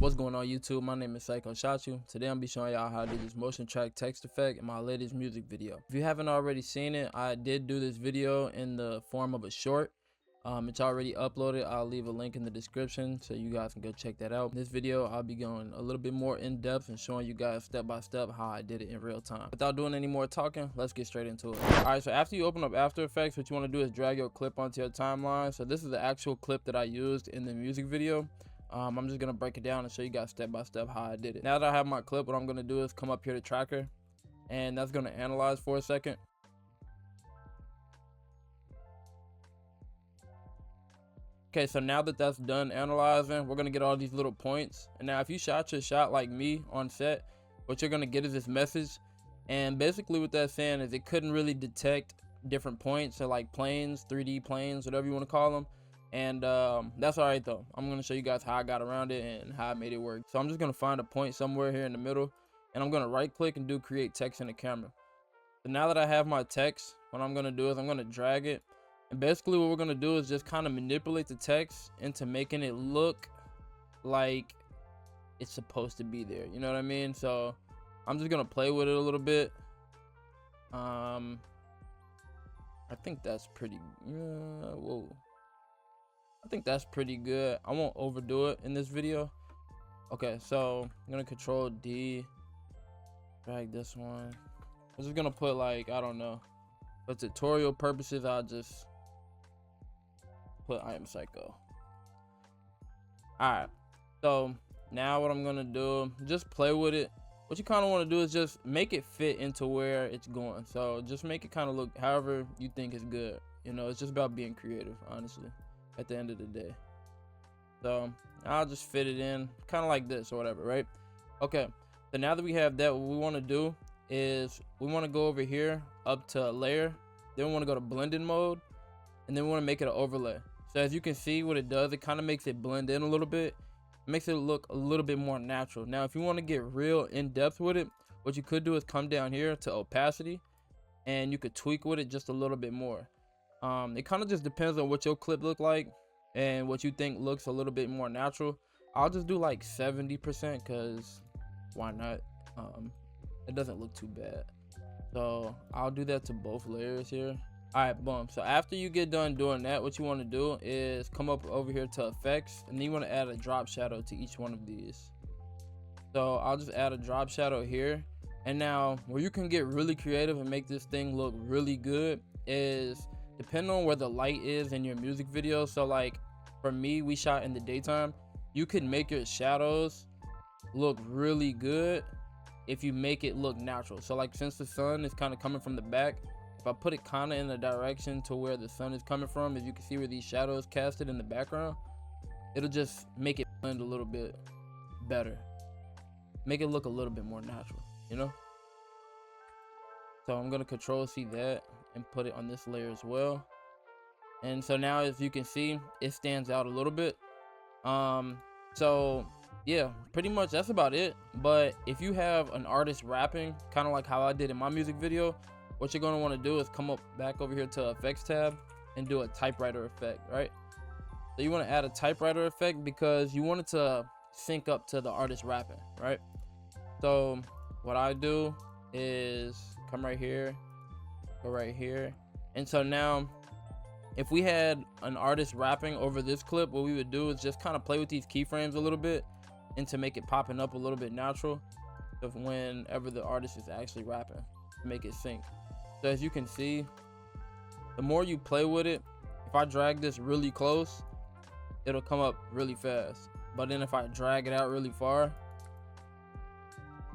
What's going on YouTube? My name is Psycho Shachu. Today I'm be showing y'all how to do this motion track text effect in my latest music video. If you haven't already seen it, I did do this video in the form of a short. It's already uploaded. I'll leave a link in the description so you guys can go check that out. In this video, I'll be going a little bit more in depth and showing you guys step by step how I did it in real time. Without doing any more talking, let's get straight into it. Alright, so after you open up After Effects, what you want to do is drag your clip onto your timeline. So this is the actual clip that I used in the music video. I'm just gonna break it down and show you guys step by step how I did it. Now that I have my clip, what I'm gonna do is come up here to Tracker, and that's gonna analyze for a second. Okay, so now that that's done analyzing, we're gonna get all these little points. And now if you shot your shot like me on set, what you're gonna get is this message. And basically what that's saying is it couldn't really detect different points, so like planes, 3D planes, whatever you want to call them. And that's all right though. I'm gonna show you guys how I got around it and how I made it work. So I'm just gonna find a point somewhere here in the middle, and I'm gonna right click and do create text in the camera. So now that I have my text, what I'm gonna do is I'm gonna drag it, and basically what we're gonna do is just kind of manipulate the text into making it look like it's supposed to be there, you know what I mean? So I'm just gonna play with it a little bit. I think that's pretty I think that's pretty good. I won't overdo it in this video. Okay, so I'm gonna control D, drag this one. I'm just gonna put, like, I don't know, for tutorial purposes I'll just put I Am Psycho. Alright, so now what I'm gonna do, just play with it. What you kind of want to do is just make it fit into where it's going. So just make it kind of look however you think is good. You know, it's just about being creative, honestly, at the end of the day. So I'll just fit it in kind of like this or whatever, right? Okay, so now that we have that, what we want to do is we want to go over here up to layer, then we want to go to blending mode, and then we want to make it an overlay. So as you can see, what it does, it kind of makes it blend in a little bit. It makes it look a little bit more natural. Now if you want to get real in depth with it, what you could do is come down here to opacity, and you could tweak with it just a little bit more. It kind of just depends on what your clip look like and what you think looks a little bit more natural. I'll just do like 70% because why not? It doesn't look too bad. So I'll do that to both layers here. All right, boom. So after you get done doing that, what you want to do is come up over here to effects, and then you want to add a drop shadow to each one of these. So I'll just add a drop shadow here. And now where you can get really creative and make this thing look really good is depending on where the light is in your music video. So like for me, we shot in the daytime. You could make your shadows look really good if you make it look natural. So like since the sun is kind of coming from the back, if I put it kind of in the direction to where the sun is coming from, as you can see where these shadows casted in the background, it'll just make it blend a little bit better, make it look a little bit more natural, you know? So I'm gonna control C that and put it on this layer as well. And so now as you can see, it stands out a little bit. So yeah, pretty much that's about it. But if you have an artist rapping, kind of like how I did in my music video, what you're going to want to do is come up back over here to effects tab and do a typewriter effect, right? So you want to add a typewriter effect because you want it to sync up to the artist rapping, right? So what I do is come right here, go right here. And so now if we had an artist rapping over this clip, what we would do is just kind of play with these keyframes a little bit and to make it popping up a little bit natural of whenever the artist is actually rapping, to make it sync. So as you can see, the more you play with it, if I drag this really close, it'll come up really fast. But then if I drag it out really far,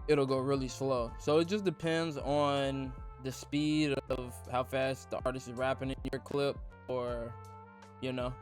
it'll go really slow. So it just depends on the speed of how fast the artist is rapping in your clip, or, you know,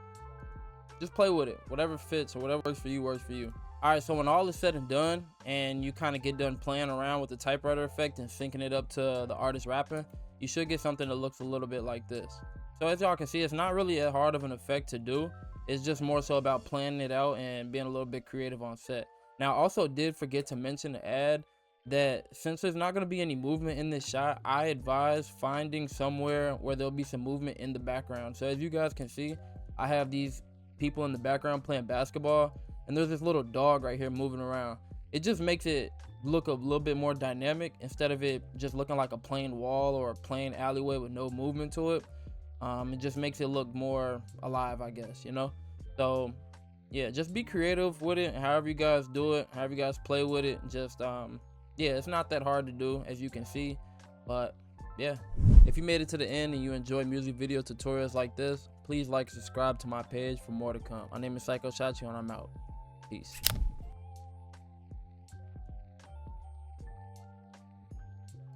just play with it. Whatever fits or whatever works for you, works for you. All right, so when all is said and done and you kind of get done playing around with the typewriter effect and syncing it up to the artist rapping, you should get something that looks a little bit like this. So as y'all can see, it's not really that hard of an effect to do. It's just more so about planning it out and being a little bit creative on set. Now I also did forget to mention to add that since there's not going to be any movement in this shot, I advise finding somewhere where there'll be some movement in the background. So as you guys can see, I have these people in the background playing basketball, and there's this little dog right here moving around. It just makes it look a little bit more dynamic instead of it just looking like a plain wall or a plain alleyway with no movement to it. It just makes it look more alive, I guess, you know? So yeah, just be creative with it. However you guys do it, however you guys play with it, just yeah, it's not that hard to do, as you can see. But yeah, if you made it to the end and you enjoy music video tutorials like this, please like and subscribe to my page for more to come. My name is Psycho Shachi, and I'm out. Peace.